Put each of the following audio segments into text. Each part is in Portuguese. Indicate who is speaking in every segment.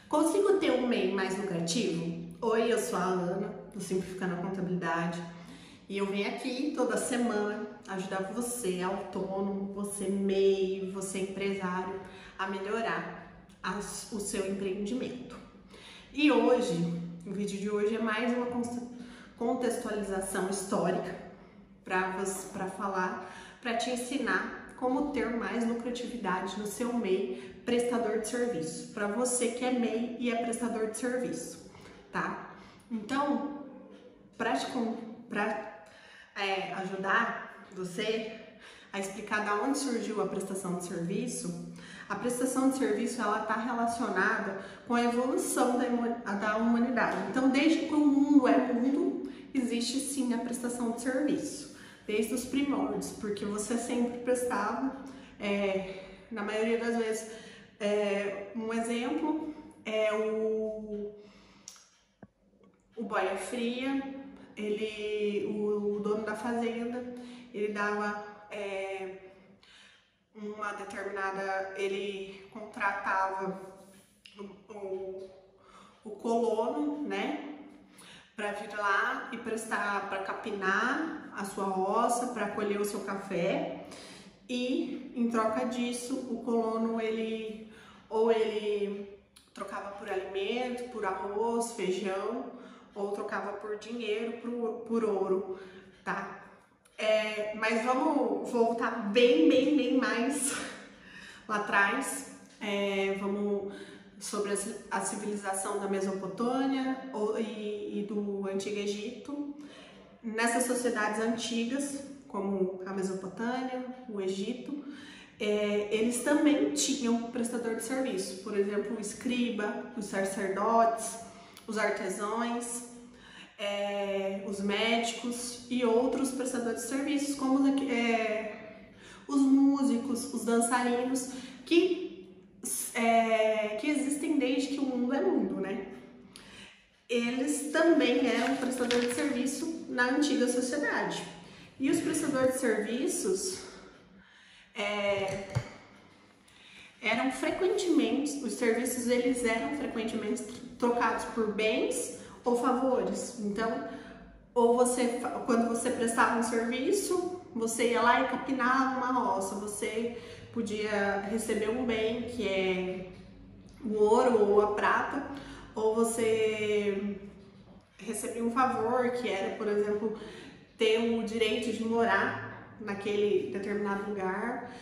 Speaker 1: Consigo ter um MEI mais lucrativo? Oi, eu sou a Alana, do Simplificando a Contabilidade, e eu venho aqui toda semana ajudar você, autônomo, você MEI, você empresário, a melhorar o seu empreendimento. E hoje, o vídeo de hoje é mais uma contextualização histórica para falar, para te ensinar como ter mais lucratividade no seu MEI prestador de serviço, para você que é MEI e é prestador de serviço, tá? Então, para ajudar você a explicar da onde surgiu a prestação de serviço, a prestação de serviço ela está relacionada com a evolução da humanidade. Então, desde que o mundo é mundo, existe sim a prestação de serviço. Desde os primórdios, porque você sempre prestava, na maioria das vezes, um exemplo é o boia fria, o dono da fazenda, ele dava uma determinada, ele contratava o colono, né? Para vir lá e prestar, para capinar a sua roça, para colher o seu café, e em troca disso o colono ele trocava por alimento, por arroz, feijão, ou trocava por dinheiro, por ouro, tá? Mas vamos voltar bem mais lá atrás, vamos sobre a civilização da Mesopotâmia e do Antigo Egito. Nessas sociedades antigas, como a Mesopotâmia, o Egito, eles também tinham prestador de serviço. Por exemplo, o escriba, os sacerdotes, os artesãos, os médicos e outros prestadores de serviços, como os músicos, os dançarinos, que existem desde que o mundo é mundo, né? Eles também eram prestadores de serviço na antiga sociedade. E os prestadores de serviços eram frequentemente trocados por bens ou favores. Então, quando você prestava um serviço, você ia lá e capinava uma roça, você podia receber um bem, que é o ouro ou a prata, ou você recebia um favor, que era, por exemplo, ter o direito de morar naquele determinado lugar,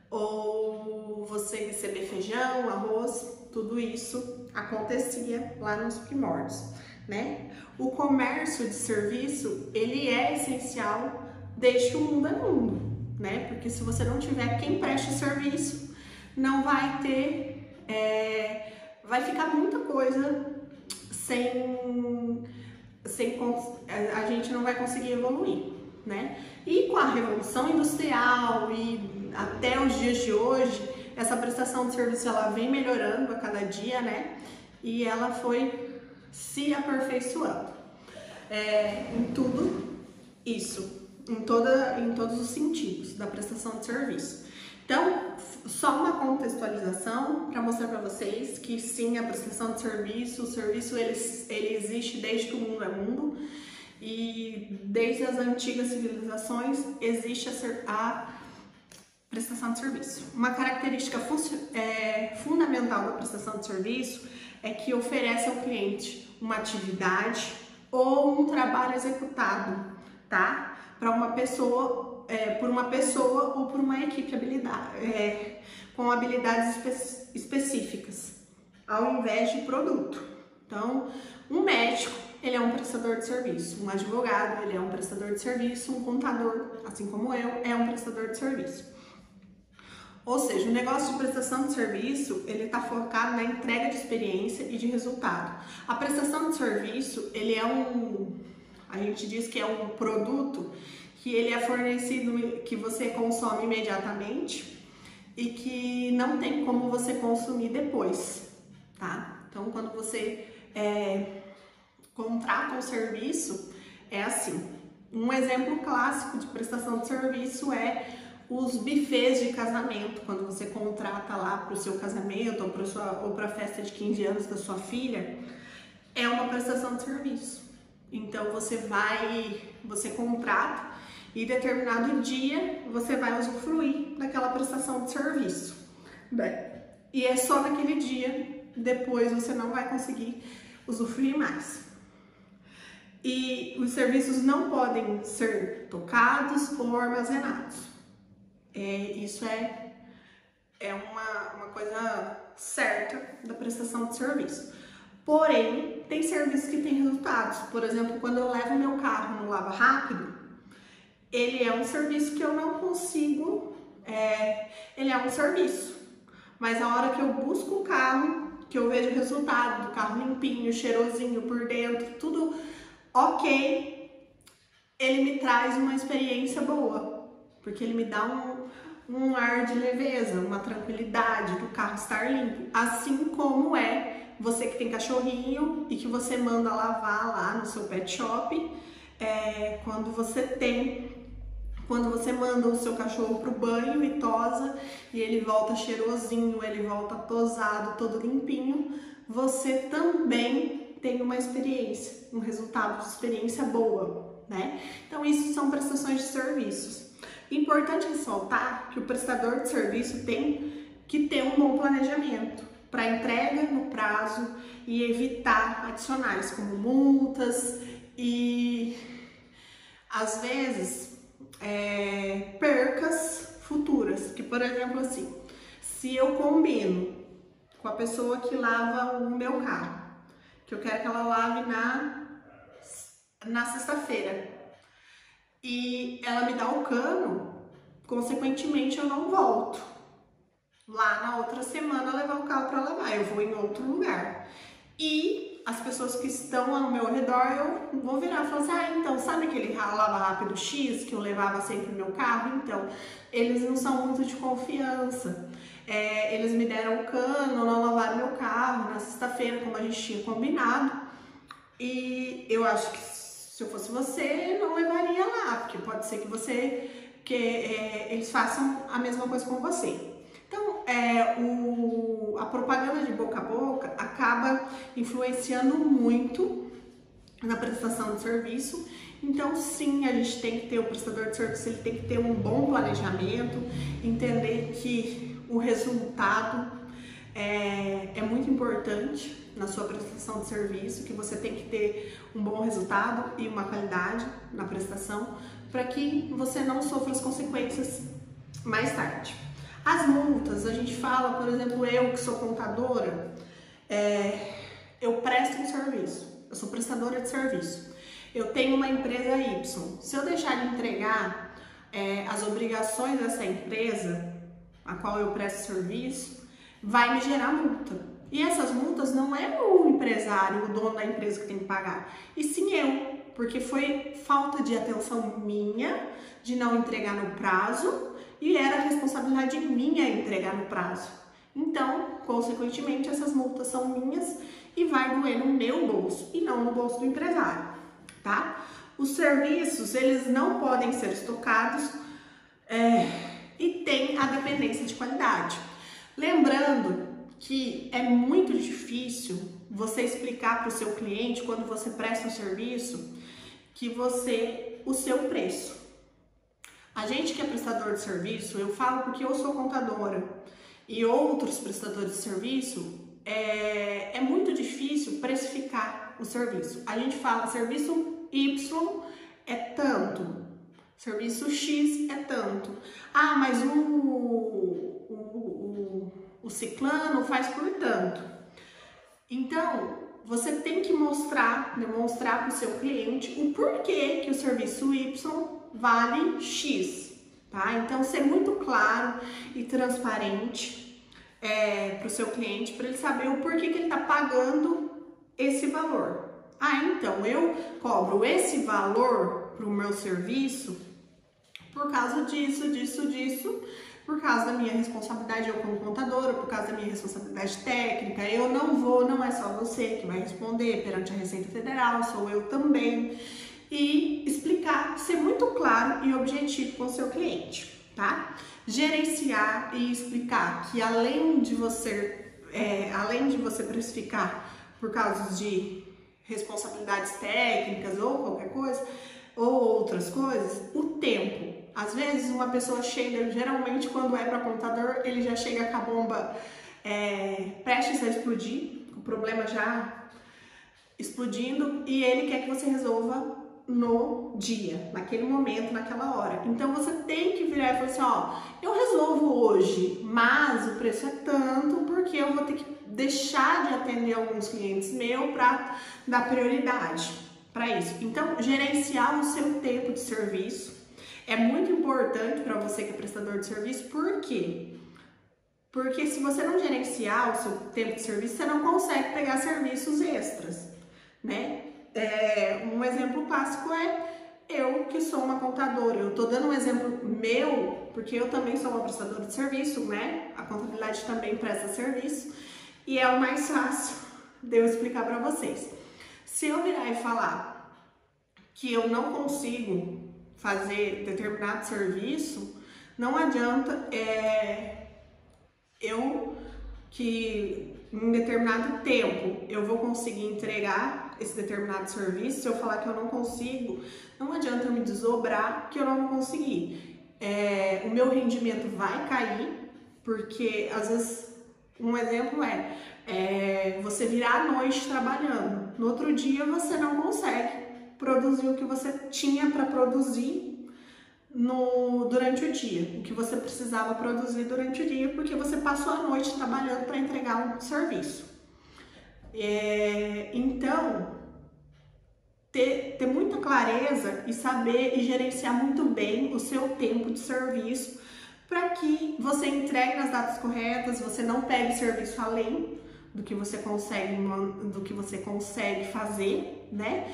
Speaker 1: ou você receber feijão, arroz, tudo isso acontecia lá nos primórdios, né? O comércio de serviço, ele é essencial desde que o mundo é mundo, né? Porque se você não tiver quem preste serviço, não vai ter, vai ficar muita coisa a gente não vai conseguir evoluir, né? E com a Revolução Industrial e até os dias de hoje, essa prestação de serviço ela vem melhorando a cada dia, né? E ela foi se aperfeiçoando em tudo isso, em todos os sentidos da prestação de serviço. Então, só uma contextualização para mostrar para vocês que sim, a prestação de serviço, o serviço ele existe desde que o mundo é mundo, e desde as antigas civilizações existe a prestação de serviço. Uma característica fundamental da prestação de serviço é que oferece ao cliente uma atividade ou um trabalho executado, tá? Para uma pessoa, por uma pessoa ou por uma equipe com habilidades específicas, ao invés de produto. Então, um médico, ele é um prestador de serviço, um advogado, ele é um prestador de serviço, um contador, assim como eu, é um prestador de serviço. Ou seja, o negócio de prestação de serviço, ele está focado na entrega de experiência e de resultado. A prestação de serviço, a gente diz que é um produto que ele é fornecido, que você consome imediatamente e que não tem como você consumir depois, tá? Então, quando você contrata um serviço, é assim. Um exemplo clássico de prestação de serviço é os buffets de casamento, quando você contrata lá para o seu casamento ou para a festa de 15 anos da sua filha, é uma prestação de serviço. Então você contrata e determinado dia você vai usufruir daquela prestação de serviço. Bem, e é só naquele dia, depois você não vai conseguir usufruir mais. E os serviços não podem ser tocados ou armazenados. Isso é uma coisa certa da prestação de serviço. Porém, tem serviços que têm resultados. Por exemplo, quando eu levo meu carro no Lava Rápido, ele é um serviço que eu não consigo, ele é um serviço. Mas a hora que eu busco o carro, que eu vejo o resultado do carro limpinho, cheirosinho por dentro, tudo ok, ele me traz uma experiência boa, porque ele me dá um ar de leveza, uma tranquilidade do carro estar limpo, assim como você que tem cachorrinho e que você manda lavar lá no seu pet shop, quando você manda o seu cachorro pro banho e tosa e ele volta cheirosinho, ele volta tosado, todo limpinho, você também tem uma experiência, um resultado de experiência boa, né? Então isso são prestações de serviços. Importante ressaltar que o prestador de serviço tem que ter um bom planejamento para entrega no prazo e evitar adicionais como multas e às vezes percas futuras, que por exemplo assim, se eu combino com a pessoa que lava o meu carro, que eu quero que ela lave na sexta-feira e ela me dá o cano, consequentemente eu não volto lá na outra semana levar o carro para lavar, eu vou em outro lugar. E as pessoas que estão ao meu redor, eu vou virar e falar assim, então, sabe aquele lava rápido X que eu levava sempre no meu carro? Então, eles não são muito de confiança. Eles me deram o cano, não lavaram meu carro na sexta-feira, como a gente tinha combinado. E eu acho que se eu fosse você, não levaria lá, porque pode ser que eles façam a mesma coisa com você. Então, a propaganda de boca a boca acaba influenciando muito na prestação de serviço. Então, sim, a gente tem que ter, o prestador de serviço ele tem que ter um bom planejamento, entender que o resultado é muito importante na sua prestação de serviço, que você tem que ter um bom resultado e uma qualidade na prestação, para que você não sofra as consequências mais tarde. As multas, a gente fala, por exemplo, eu que sou contadora, eu presto um serviço, eu sou prestadora de serviço, eu tenho uma empresa Y, se eu deixar de entregar as obrigações dessa empresa, a qual eu presto serviço, vai me gerar multa. E essas multas não é o empresário, o dono da empresa que tem que pagar, e sim eu, porque foi falta de atenção minha, de não entregar no prazo, e era responsabilidade minha entregar no prazo. Então, consequentemente, essas multas são minhas e vai doer no meu bolso e não no bolso do empresário, tá? Os serviços, eles não podem ser estocados e tem a dependência de qualidade. Lembrando que é muito difícil você explicar para o seu cliente, quando você presta um serviço, o seu preço. A gente que é prestador de serviço, eu falo porque eu sou contadora e outros prestadores de serviço, é muito difícil precificar o serviço. A gente fala serviço Y é tanto, serviço X é tanto. Ah, mas o ciclano faz por tanto. Então, você tem que demonstrar para o seu cliente o porquê que o serviço Y vale X, tá? Então, ser muito claro e transparente para o seu cliente, para ele saber o porquê que ele está pagando esse valor. Ah, então, eu cobro esse valor para o meu serviço por causa disso, por causa da minha responsabilidade eu como contadora, por causa da minha responsabilidade técnica, não é só você que vai responder perante a Receita Federal, sou eu também. E explicar, ser muito claro e objetivo com o seu cliente, tá? Gerenciar e explicar que além de você precificar por causa de responsabilidades técnicas ou qualquer coisa, ou outras coisas, o tempo. Às vezes uma pessoa chega, geralmente quando é para computador, ele já chega com a bomba prestes a explodir, o problema já explodindo, e ele quer que você resolva no dia, naquele momento, naquela hora. Então você tem que virar e falar assim, ó, eu resolvo hoje, mas o preço é tanto porque eu vou ter que deixar de atender alguns clientes meus para dar prioridade para isso. Então, gerenciar o seu tempo de serviço é muito importante para você que é prestador de serviço. Por quê? Porque se você não gerenciar o seu tempo de serviço, você não consegue pegar serviços extras, né? Um exemplo clássico é eu que sou uma contadora. Eu tô dando um exemplo meu, porque eu também sou uma prestadora de serviço, né? A contabilidade também presta serviço e é o mais fácil de eu explicar para vocês. Se eu virar e falar que eu não consigo fazer determinado serviço, não adianta eu que em determinado tempo eu vou conseguir entregar esse determinado serviço. Se eu falar que eu não consigo, não adianta eu me desdobrar que eu não vou conseguir. O meu rendimento vai cair, porque às vezes, um exemplo você virar à noite trabalhando, no outro dia você não consegue produzir o que você tinha para produzir durante o dia, o que você precisava produzir durante o dia, porque você passou a noite trabalhando para entregar um serviço. Então, ter muita clareza e saber e gerenciar muito bem o seu tempo de serviço para que você entregue nas datas corretas, você não pegue serviço além do que você consegue fazer, né?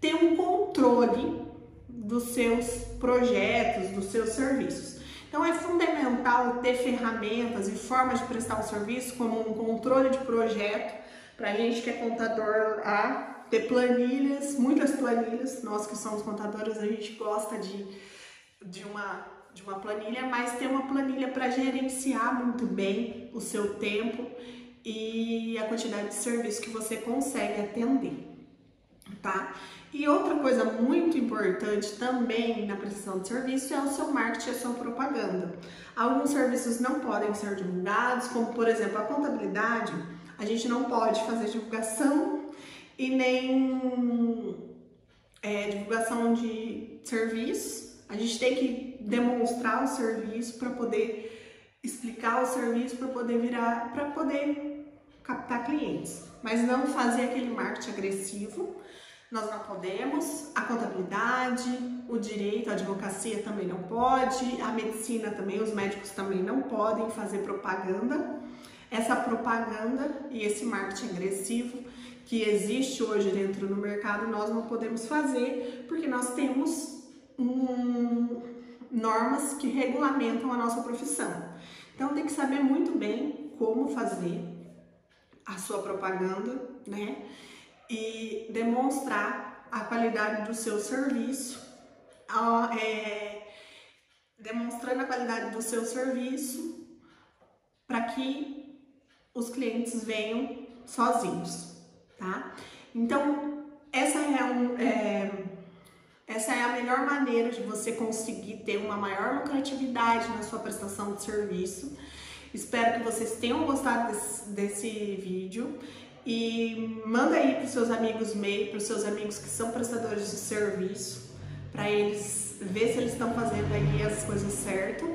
Speaker 1: Ter um controle dos seus projetos, dos seus serviços. Então é fundamental ter ferramentas e formas de prestar um serviço, como um controle de projeto, para a gente que é contador, ter planilhas, muitas planilhas. Nós que somos contadores, a gente gosta de uma planilha, mas ter uma planilha para gerenciar muito bem o seu tempo e a quantidade de serviço que você consegue atender, tá? E outra coisa muito importante também na prestação de serviço é o seu marketing e a sua propaganda. Alguns serviços não podem ser divulgados, como por exemplo a contabilidade. A gente não pode fazer divulgação e nem divulgação de serviço. A gente tem que demonstrar o serviço para poder explicar o serviço, para poder captar clientes, mas não fazer aquele marketing agressivo. Nós não podemos. A contabilidade, o direito, a advocacia também não pode, a medicina também, os médicos também não podem fazer propaganda. Essa propaganda e esse marketing agressivo que existe hoje dentro do mercado, nós não podemos fazer, porque nós temos normas que regulamentam a nossa profissão. Então tem que saber muito bem como fazer a sua propaganda, né? E demonstrar a qualidade do seu serviço, demonstrando a qualidade do seu serviço para que os clientes venham sozinhos, tá? Então, essa é a melhor maneira de você conseguir ter uma maior lucratividade na sua prestação de serviço. Espero que vocês tenham gostado desse vídeo. E manda aí para os seus amigos MEI, para os seus amigos que são prestadores de serviço, para eles ver se eles estão fazendo aí as coisas certas,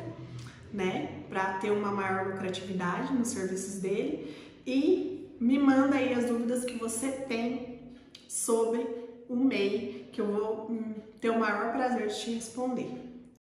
Speaker 1: né? Para ter uma maior lucratividade nos serviços dele. E me manda aí as dúvidas que você tem sobre o MEI, que eu vou ter o maior prazer de te responder.